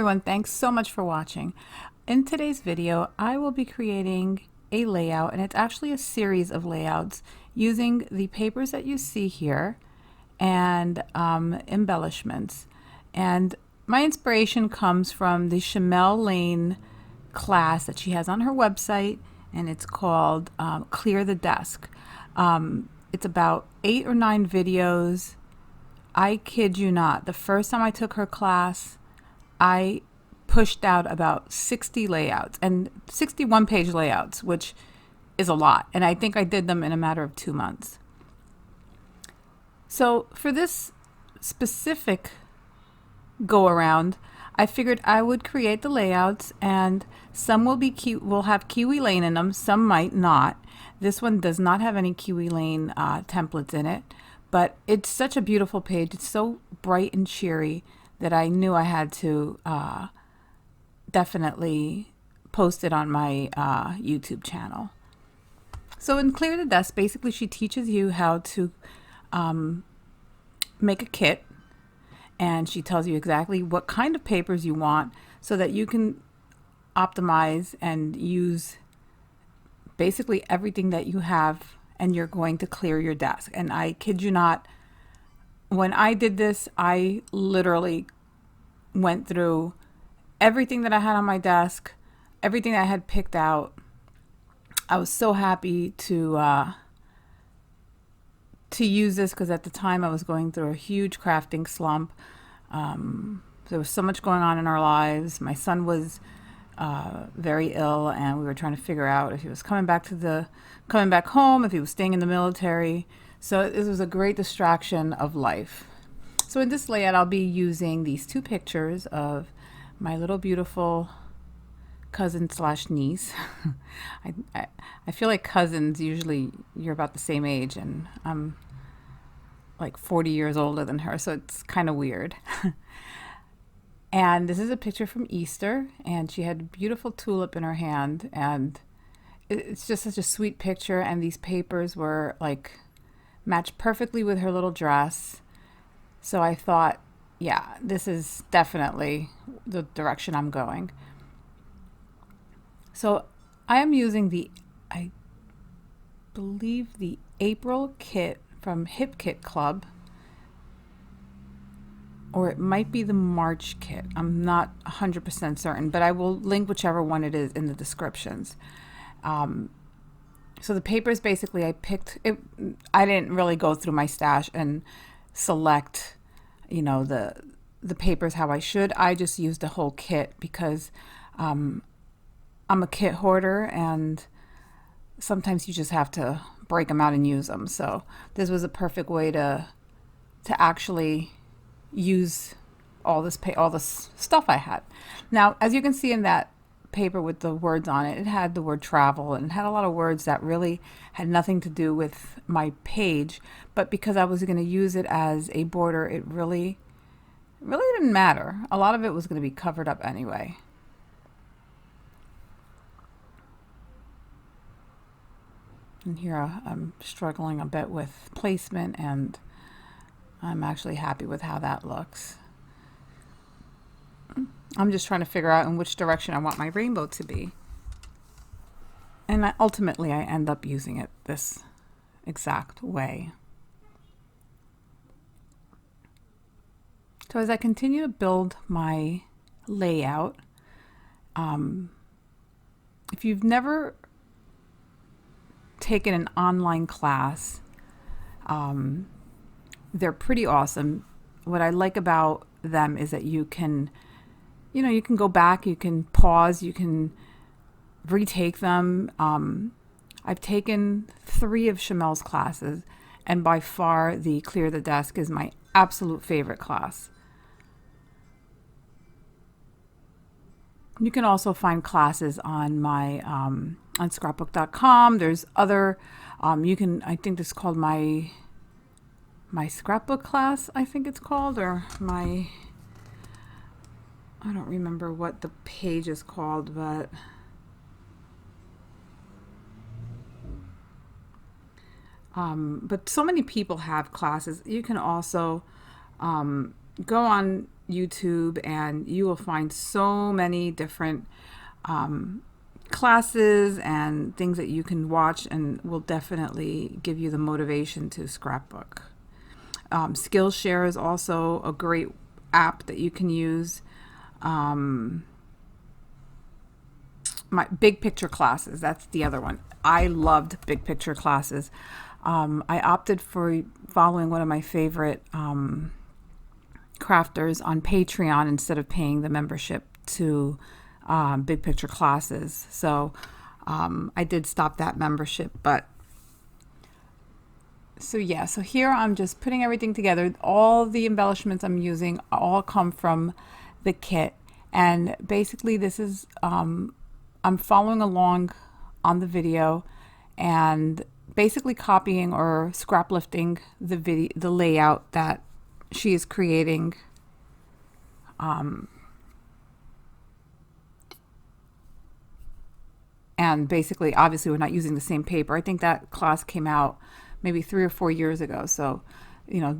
everyone, thanks so much for watching. In today's video, I will be creating a layout, and it's actually a series of layouts using the papers that you see here and embellishments. And my inspiration comes from the Shimelle Lane class that she has on her website, and it's called Clear the Desk. It's about 8 or 9 videos. I kid you not, the first time I took her class, I pushed out about 60 layouts and 61 page layouts, which is a lot. And I think I did them in a matter of 2 months. So for this specific go around, I figured I would create the layouts, and some will have Kiwi Lane in them, some might not. This one does not have any Kiwi Lane templates in it, but it's such a beautiful page. It's so bright and cheery that I knew I had to definitely post it on my YouTube channel. So in Clear the Desk, basically she teaches you how to make a kit, and she tells you exactly what kind of papers you want so that you can optimize and use basically everything that you have, and you're going to clear your desk. And I kid you not, when I did this, I literally went through everything that I had on my desk, everything I had picked out. I was so happy to use this because at the time I was going through a huge crafting slump. There was so much going on in our lives. My son was very ill, and we were trying to figure out if he was coming back home, if he was staying in the military. So this was a great distraction of life. So in this layout, I'll be using these 2 pictures of my little beautiful cousin slash niece. I feel like cousins, usually you're about the same age, and I'm like 40 years older than her, so it's kind of weird. And this is a picture from Easter, and she had a beautiful tulip in her hand, and it's just such a sweet picture. And these papers were like matched perfectly with her little dress. So I thought, yeah, this is definitely the direction I'm going. So I am using I believe the April kit from Hip Kit Club, or it might be the March kit. I'm not 100% certain, but I will link whichever one it is in the descriptions. So the papers, basically, I picked it. I didn't really go through my stash and select, the papers how I should. I just used the whole kit because I'm a kit hoarder, and sometimes you just have to break them out and use them. So this was a perfect way to actually use all this stuff I had. Now, as you can see in that paper with the words on it, it had the word travel, and it had a lot of words that really had nothing to do with my page, but because I was going to use it as a border, it really didn't matter. A lot of it was going to be covered up anyway. And here I'm struggling a bit with placement, and I'm actually happy with how that looks. I'm just trying to figure out in which direction I want my rainbow to be. And ultimately I end up using it this exact way. So as I continue to build my layout, if you've never taken an online class, they're pretty awesome. What I like about them is that you can go back, you can pause, you can retake them. I've taken 3 of Shimelle's classes, and by far the Clear the Desk is my absolute favorite class. You can also find classes on my on scrapbook.com. There's other I think this is called my scrapbook class, I think it's called, or I don't remember what the page is called, but so many people have classes. You can also go on YouTube, and you will find so many different classes and things that you can watch, and will definitely give you the motivation to scrapbook. Skillshare is also a great app that you can use. My big picture classes, that's the other one. I loved big picture classes. I opted for following one of my favorite crafters on Patreon instead of paying the membership to big picture classes. So I did stop that membership. But so here I'm just putting everything together. All the embellishments I'm using all come from the kit, and basically this is I'm following along on the video and basically copying or scrap lifting the layout that she is creating. And basically, obviously, we're not using the same paper. I think that class came out maybe 3 or 4 years ago. So,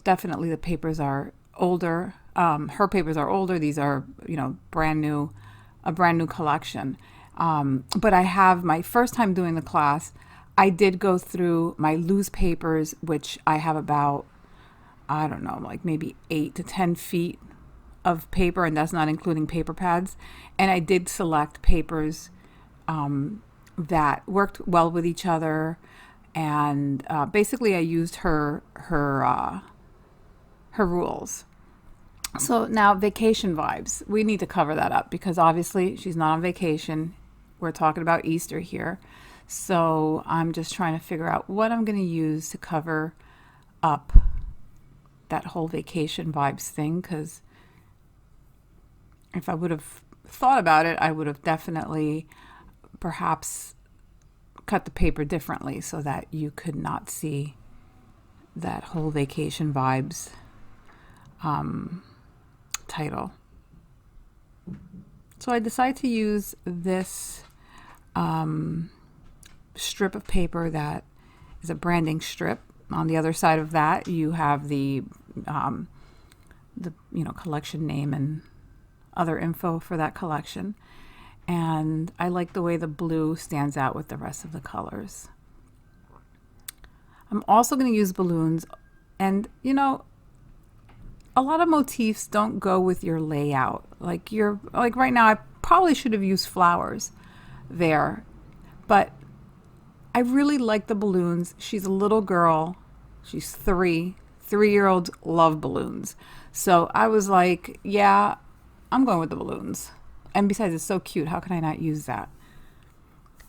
definitely the papers are older. Her papers are older. These are, a brand new collection. But I have my first time doing the class, I did go through my loose papers, which I have about, I don't know, like maybe 8 to 10 feet of paper, and that's not including paper pads. And I did select papers that worked well with each other, and basically I used her rules. So now vacation vibes, we need to cover that up because obviously she's not on vacation. We're talking about Easter here. So I'm just trying to figure out what I'm going to use to cover up that whole vacation vibes thing, because if I would have thought about it, I would have definitely perhaps cut the paper differently so that you could not see that whole vacation vibes title. So I decided to use this strip of paper that is a branding strip. On the other side of that, you have the collection name and other info for that collection. And I like the way the blue stands out with the rest of the colors. I'm also going to use balloons, and a lot of motifs don't go with your layout. Like right now, I probably should have used flowers there, but I really like the balloons. She's a little girl. She's 3. 3-year-olds love balloons. So I was like, yeah, I'm going with the balloons. And besides, it's so cute. How can I not use that?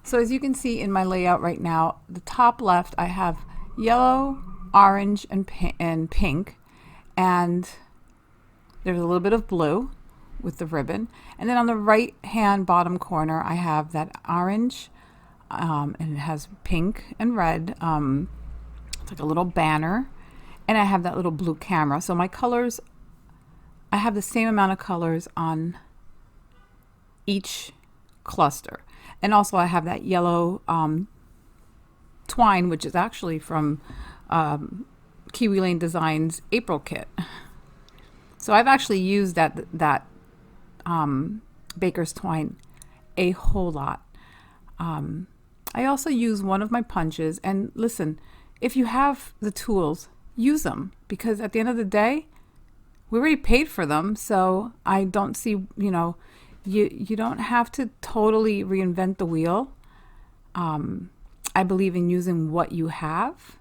So as you can see in my layout right now, the top left, I have yellow, orange, and pink. And there's a little bit of blue with the ribbon. And then on the right-hand bottom corner, I have that orange, and it has pink and red. It's like a little banner. And I have that little blue camera. So my colors, I have the same amount of colors on each cluster. And also I have that yellow twine, which is actually from Kiwi Lane Designs April kit. So I've actually used that baker's twine a whole lot. I also use one of my punches, and listen, if you have the tools, use them, because at the end of the day, we already paid for them. So I don't see, you don't have to totally reinvent the wheel. I believe in using what you have.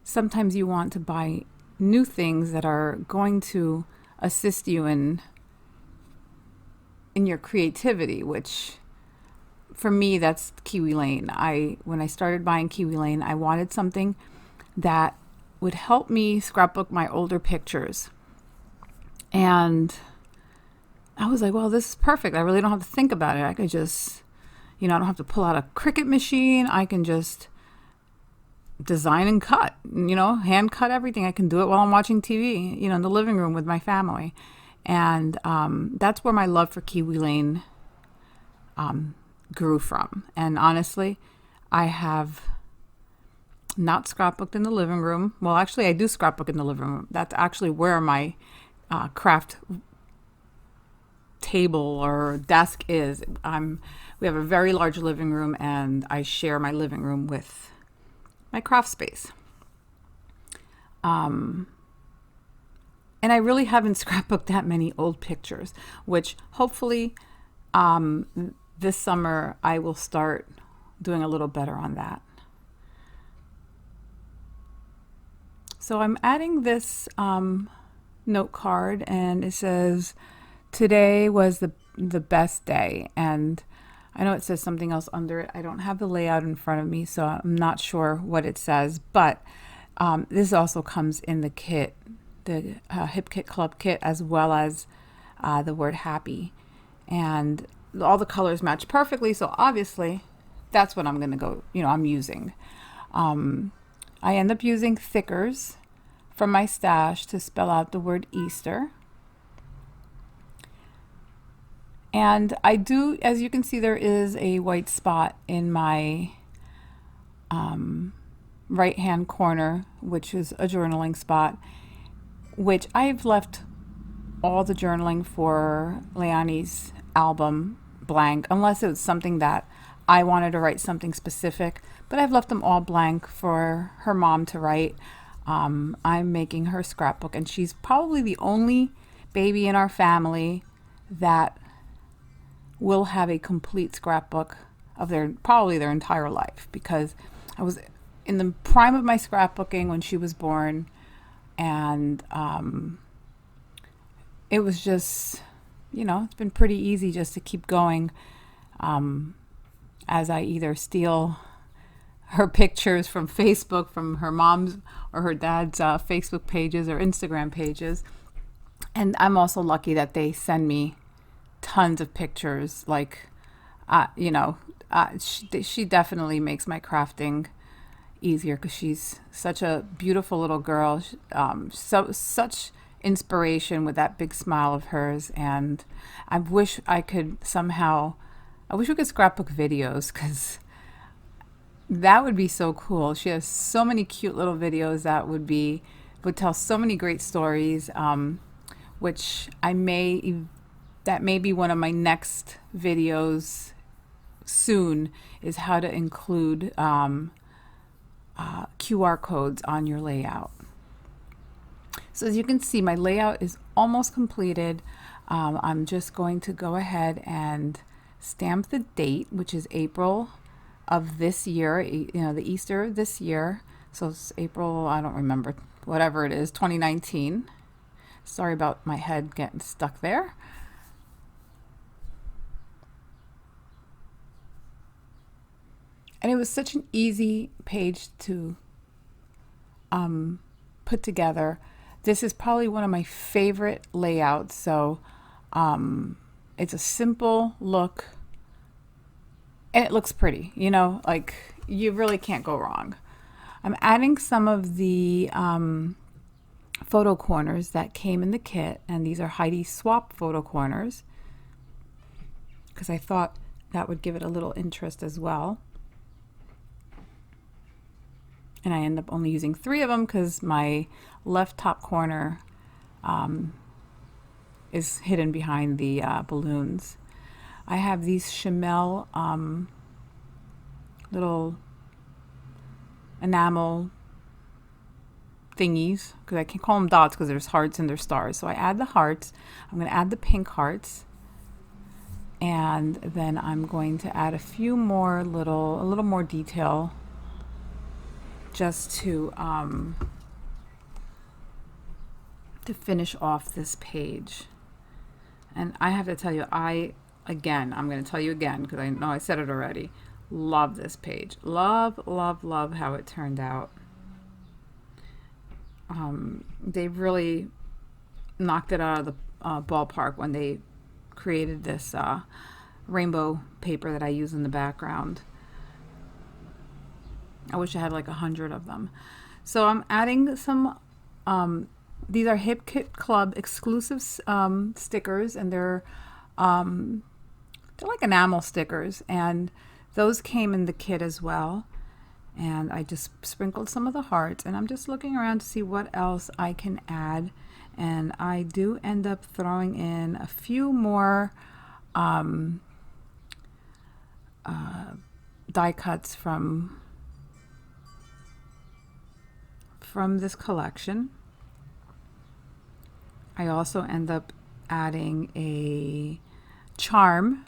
Sometimes you want to buy new things that are going to assist you in your creativity, which for me, that's Kiwi Lane. When I started buying Kiwi Lane, I wanted something that would help me scrapbook my older pictures. And I was like, well, this is perfect. I really don't have to think about it. I could just, I don't have to pull out a Cricut machine. I can just design and cut, hand cut everything. I can do it while I'm watching TV, in the living room with my family. And that's where my love for Kiwi Lane grew from. And honestly, I have not scrapbooked in the living room. Well, actually, I do scrapbook in the living room. That's actually where my craft table or desk is. We have a very large living room, and I share my living room with my craft space. And I really haven't scrapbooked that many old pictures, which hopefully this summer I will start doing a little better on that. So I'm adding this note card, and it says, today was the best day. And I know it says something else under it. I don't have the layout in front of me, so I'm not sure what it says. But this also comes in the kit, the Hip Kit Club kit, as well as the word happy. And all the colors match perfectly, so obviously that's what I'm going to go, I'm using. I end up using thickers from my stash to spell out the word Easter. And I do, as you can see, there is a white spot in my right-hand corner, which is a journaling spot, which I've left all the journaling for Leonie's album blank, unless it was something that I wanted to write something specific, but I've left them all blank for her mom to write. I'm making her scrapbook, and she's probably the only baby in our family that will have a complete scrapbook of probably their entire life, because I was in the prime of my scrapbooking when she was born, and it was just, it's been pretty easy just to keep going as I either steal her pictures from Facebook, from her mom's or her dad's Facebook pages or Instagram pages. And I'm also lucky that they send me tons of pictures. Like, she definitely makes my crafting easier, because she's such a beautiful little girl. Such inspiration with that big smile of hers. And I wish we could scrapbook videos, because that would be so cool. She has so many cute little videos that would tell so many great stories, which that may be one of my next videos soon, is how to include QR codes on your layout. So as you can see, my layout is almost completed. I'm just going to go ahead and stamp the date, which is April of this year, the Easter of this year. So it's April, I don't remember, whatever it is, 2019. Sorry about my head getting stuck there. And it was such an easy page to put together. This is probably one of my favorite layouts. So it's a simple look, and it looks pretty, like you really can't go wrong. I'm adding some of the photo corners that came in the kit, and these are Heidi Swap photo corners, because I thought that would give it a little interest as well. And I end up only using 3 of them, because my left top corner is hidden behind the balloons. I have these Shimelle little enamel thingies, because I can call them dots because there's hearts and there's stars. So I add the hearts. I'm going to add the pink hearts, and then I'm going to add a little more detail, just to finish off this page. And I have to tell you, I'm going to tell you again, because I know I said it already, love this page. Love how it turned out. They really knocked it out of the ballpark when they created this rainbow paper that I use in the background. I wish I had like 100 of them. So I'm adding some, these are Hip Kit Club exclusive stickers, and they're like enamel stickers, and those came in the kit as well. And I just sprinkled some of the hearts, and I'm just looking around to see what else I can add. And I do end up throwing in a few more die cuts from this collection. I also end up adding a charm,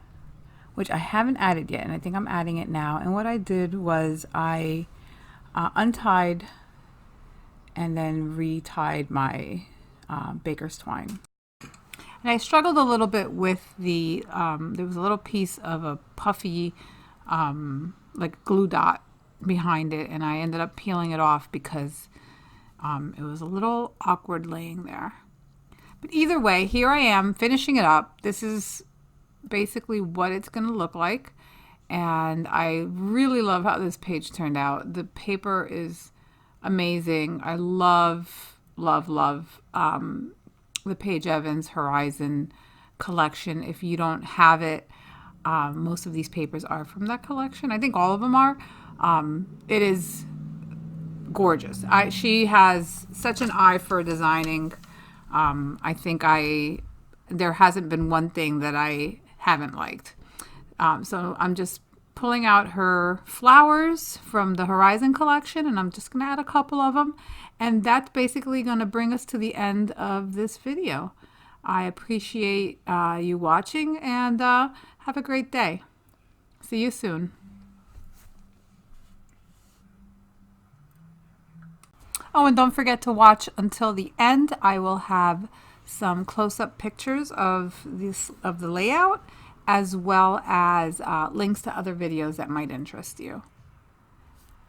which I haven't added yet, and I think I'm adding it now. And what I did was I untied and then retied my baker's twine. And I struggled a little bit with the, there was a little piece of a puffy, like glue dot behind it, and I ended up peeling it off because it was a little awkward laying there. But either way, here I am finishing it up. This is basically what it's going to look like. And I really love how this page turned out. The paper is amazing. I love, love, love the Paige Evans Horizon collection. If you don't have it, most of these papers are from that collection. I think all of them are. It is gorgeous. She has such an eye for designing. I think there hasn't been one thing that I haven't liked. So I'm just pulling out her flowers from the Horizon collection, and I'm just going to add a couple of them. And that's basically going to bring us to the end of this video. I appreciate you watching, and have a great day. See you soon. Oh, and don't forget to watch until the end. I will have some close-up pictures of the layout, as well as links to other videos that might interest you.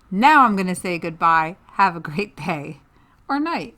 Now I'm going to say goodbye. Have a great day or night.